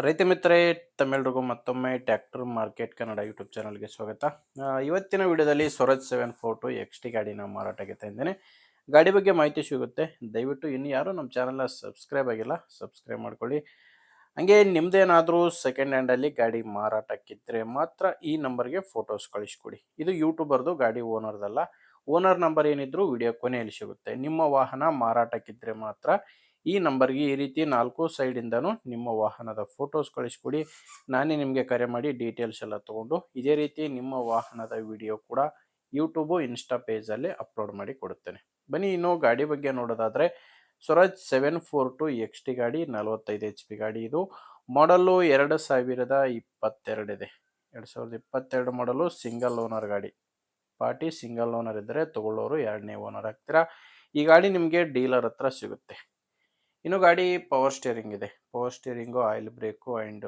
ರೈತ ಮಿತ್ರರೇ, ತಮ್ಮೆಲ್ರಿಗೂ ಮತ್ತೊಮ್ಮೆ ಟ್ರ್ಯಾಕ್ಟರ್ ಮಾರ್ಕೆಟ್ ಕನ್ನಡ ಯೂಟ್ಯೂಬ್ ಚಾನಲ್ಗೆ ಸ್ವಾಗತ. ಇವತ್ತಿನ ವಿಡಿಯೋದಲ್ಲಿ ಸ್ವರಾಜ್ 742 ಎಕ್ಸ್ ಟಿ ಗಾಡಿನ ಮಾರಾಟಕ್ಕೆ ತಂದಿದ್ದೇನೆ. ಗಾಡಿ ಬಗ್ಗೆ ಮಾಹಿತಿ ಸಿಗುತ್ತೆ. ದಯವಿಟ್ಟು ಇನ್ನು ಯಾರು ನಮ್ಮ ಚಾನಲ್ನ ಸಬ್ಸ್ಕ್ರೈಬ್ ಆಗಿಲ್ಲ, ಸಬ್ಸ್ಕ್ರೈಬ್ ಮಾಡ್ಕೊಳ್ಳಿ. ಹಂಗೆ ನಿಮ್ದೇನಾದರೂ ಸೆಕೆಂಡ್ ಹ್ಯಾಂಡಲ್ಲಿ ಗಾಡಿ ಮಾರಾಟಕ್ಕಿದ್ರೆ ಮಾತ್ರ ಈ ನಂಬರ್ಗೆ ಫೋಟೋಸ್ ಕಳಿಸ್ಕೊಡಿ. ಇದು ಯೂಟ್ಯೂಬರ್ದು, ಗಾಡಿ ಓನರ್ದಲ್ಲ. ಓನರ್ ನಂಬರ್ ಏನಿದ್ರು ವಿಡಿಯೋ ಕೊನೆಯಲ್ಲಿ ಸಿಗುತ್ತೆ. ನಿಮ್ಮ ವಾಹನ ಮಾರಾಟಕ್ಕಿದ್ರೆ ಮಾತ್ರ ಈ ನಂಬರ್ಗೆ ಈ ರೀತಿ 4 ಸೈಡಿಂದನೂ ನಿಮ್ಮ ವಾಹನದ ಫೋಟೋಸ್ ಕಳಿಸ್ಕೊಡಿ. ನಾನೇ ನಿಮಗೆ ಕರೆ ಮಾಡಿ ಡೀಟೇಲ್ಸ್ ಎಲ್ಲ ತೊಗೊಂಡು ಇದೇ ರೀತಿ ನಿಮ್ಮ ವಾಹನದ ವಿಡಿಯೋ ಕೂಡ ಯೂಟ್ಯೂಬು, ಇನ್ಸ್ಟಾ ಪೇಜಲ್ಲಿ ಅಪ್ಲೋಡ್ ಮಾಡಿ ಕೊಡುತ್ತೇನೆ. ಬನ್ನಿ ಇನ್ನು ಗಾಡಿ ಬಗ್ಗೆ ನೋಡೋದಾದರೆ, ಸ್ವರಾಜ್ 742 ಎಕ್ಸ್ ಟಿ ಗಾಡಿ 45 HP ಗಾಡಿ. ಇದು ಮಾಡಲ್ಲು 2022 ಇದೆ. 2022 ಮಾಡಲು ಸಿಂಗಲ್ ಓನರ್ ಗಾಡಿ. ಪಾರ್ಟಿ ಸಿಂಗಲ್ ಓನರ್ ಇದ್ದರೆ ತಗೊಳ್ಳೋರು ಎರಡನೇ ಓನರ್ ಆಗ್ತೀರಾ. ಈ ಗಾಡಿ ನಿಮಗೆ ಡೀಲರ್ ಹತ್ರ ಸಿಗುತ್ತೆ. ಇನ್ನು ಗಾಡಿ ಪವರ್ ಸ್ಟೇರಿಂಗ್ ಇದೆ. Power steering, oil break and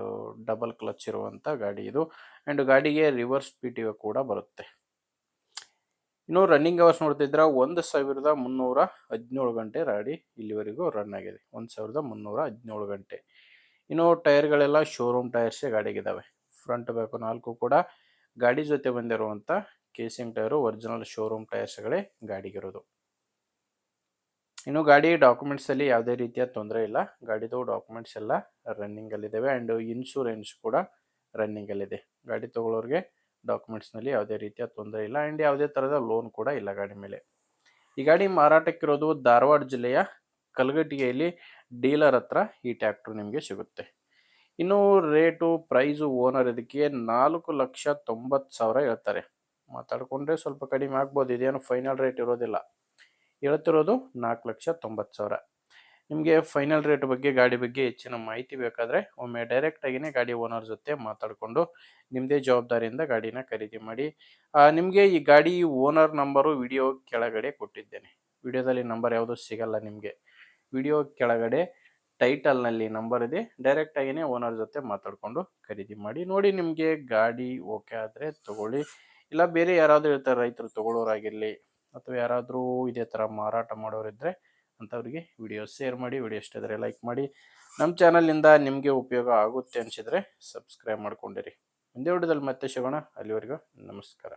double clutch ಇರುವಂಥ ಗಾಡಿ ಇದು. ಆ್ಯಂಡ್ ಗಾಡಿಗೆ ರಿವರ್ಸ್ ಪಿ ಟಿ ಒ ಕೂಡ ಬರುತ್ತೆ. ಇನ್ನು ರನ್ನಿಂಗ್ ಅವರ್ಸ್ ನೋಡ್ತಿದ್ರೆ 1317 ಗಂಟೆ ಗಾಡಿ ಇಲ್ಲಿವರೆಗೂ ರನ್ ಆಗಿದೆ. 1317 ಗಂಟೆ. ಇನ್ನು ಟೈರ್ಗಳೆಲ್ಲ ಶೋರೂಮ್ ಟೈರ್ಸೇ ಗಾಡಿಗಿದ್ದಾವೆ. ಫ್ರಂಟ್ ಬ್ಯಾಕು 4 ಕೂಡ ಗಾಡಿ ಜೊತೆ ಬಂದಿರುವಂಥ ಕೇಸಿಂಗ್ ಟೈರು ಒರಿಜಿನಲ್ ಶೋರೂಮ್ ಟೈರ್ಸ್ಗಳೇ ಗಾಡಿಗಿರೋದು. ಇನ್ನು ಗಾಡಿ ಡಾಕ್ಯುಮೆಂಟ್ಸಲ್ಲಿ ಯಾವುದೇ ರೀತಿಯ ತೊಂದರೆ ಇಲ್ಲ. ಗಾಡಿದು ಡಾಕ್ಯುಮೆಂಟ್ಸ್ ಎಲ್ಲ ರನ್ನಿಂಗಲ್ಲಿದ್ದಾವೆ ಆ್ಯಂಡ್ ಇನ್ಶೂರೆನ್ಸ್ ಕೂಡ ರನ್ನಿಂಗಲ್ಲಿದೆ. ಗಾಡಿ ತೊಗೊಳ್ಳೋರಿಗೆ ಡಾಕ್ಯುಮೆಂಟ್ಸ್ನಲ್ಲಿ ಯಾವುದೇ ರೀತಿಯ ತೊಂದರೆ ಇಲ್ಲ ಆ್ಯಂಡ್ ಯಾವುದೇ ಥರದ ಲೋನ್ ಕೂಡ ಇಲ್ಲ ಗಾಡಿ ಮೇಲೆ. ಈ ಗಾಡಿ ಮಾರಾಟಕ್ಕಿರೋದು ಧಾರವಾಡ ಜಿಲ್ಲೆಯ ಕಲಘಟಗಿಯಲ್ಲಿ ಡೀಲರ್ ಹತ್ರ ಈ ಟ್ರ್ಯಾಕ್ಟರ್ ನಿಮಗೆ ಸಿಗುತ್ತೆ. ಇನ್ನು ರೇಟು, ಪ್ರೈಸು ಓನರ್ ಇದಕ್ಕೆ 4,90,000 ಹೇಳ್ತಾರೆ. ಮಾತಾಡಿಕೊಂಡ್ರೆ ಸ್ವಲ್ಪ ಕಡಿಮೆ ಆಗ್ಬೋದು. ಇದೇನು ಫೈನಲ್ ರೇಟ್ ಇರೋದಿಲ್ಲ. ಹೇಳ್ತಿರೋದು 4,90,000. ನಿಮಗೆ ಫೈನಲ್ ರೇಟ್ ಬಗ್ಗೆ, ಗಾಡಿ ಬಗ್ಗೆ ಹೆಚ್ಚಿನ ಮಾಹಿತಿ ಬೇಕಾದರೆ ಒಮ್ಮೆ ಡೈರೆಕ್ಟಾಗಿಯೇ ಗಾಡಿ ಓನರ್ ಜೊತೆ ಮಾತಾಡಿಕೊಂಡು ನಿಮ್ಮದೇ ಜವಾಬ್ದಾರಿಯಿಂದ ಗಾಡಿನ ಖರೀದಿ ಮಾಡಿ. ನಿಮಗೆ ಈ ಗಾಡಿ ಓನರ್ ನಂಬರು ವಿಡಿಯೋ ಕೆಳಗಡೆ ಕೊಟ್ಟಿದ್ದೇನೆ. ವಿಡಿಯೋದಲ್ಲಿ ನಂಬರ್ ಯಾವುದೂ ಸಿಗಲ್ಲ ನಿಮಗೆ. ವಿಡಿಯೋ ಕೆಳಗಡೆ ಟೈಟಲ್ನಲ್ಲಿ ನಂಬರ್ ಇದೆ. ಡೈರೆಕ್ಟಾಗಿಯೇ ಓನರ್ ಜೊತೆ ಮಾತಾಡಿಕೊಂಡು ಖರೀದಿ ಮಾಡಿ. ನೋಡಿ, ನಿಮಗೆ ಗಾಡಿ ಓಕೆ ಆದರೆ ತೊಗೊಳ್ಳಿ. ಇಲ್ಲ ಬೇರೆ ಯಾರಾದರೂ ಇರ್ತಾರೆ, ರೈತರು ತೊಗೊಳ್ಳೋರಾಗಿರಲಿ ಅಥವಾ ಯಾರಾದರೂ ಇದೇ ಥರ ಮಾರಾಟ ಮಾಡೋರಿದ್ದರೆ ಅಂಥವ್ರಿಗೆ ವಿಡಿಯೋ ಶೇರ್ ಮಾಡಿ. ವಿಡಿಯೋ ಇಷ್ಟ ಆದರೆ ಲೈಕ್ ಮಾಡಿ. ನಮ್ಮ ಚಾನಲಿಂದ ನಿಮಗೆ ಉಪಯೋಗ ಆಗುತ್ತೆ ಅನಿಸಿದರೆ ಸಬ್ಸ್ಕ್ರೈಬ್ ಮಾಡ್ಕೊಂಡಿರಿ. ಮುಂದೆ ವಿಡಿಯೋದಲ್ಲಿ ಮತ್ತೆ ಸಿಗೋಣ. ಅಲ್ಲಿವರೆಗೂ ನಮಸ್ಕಾರ.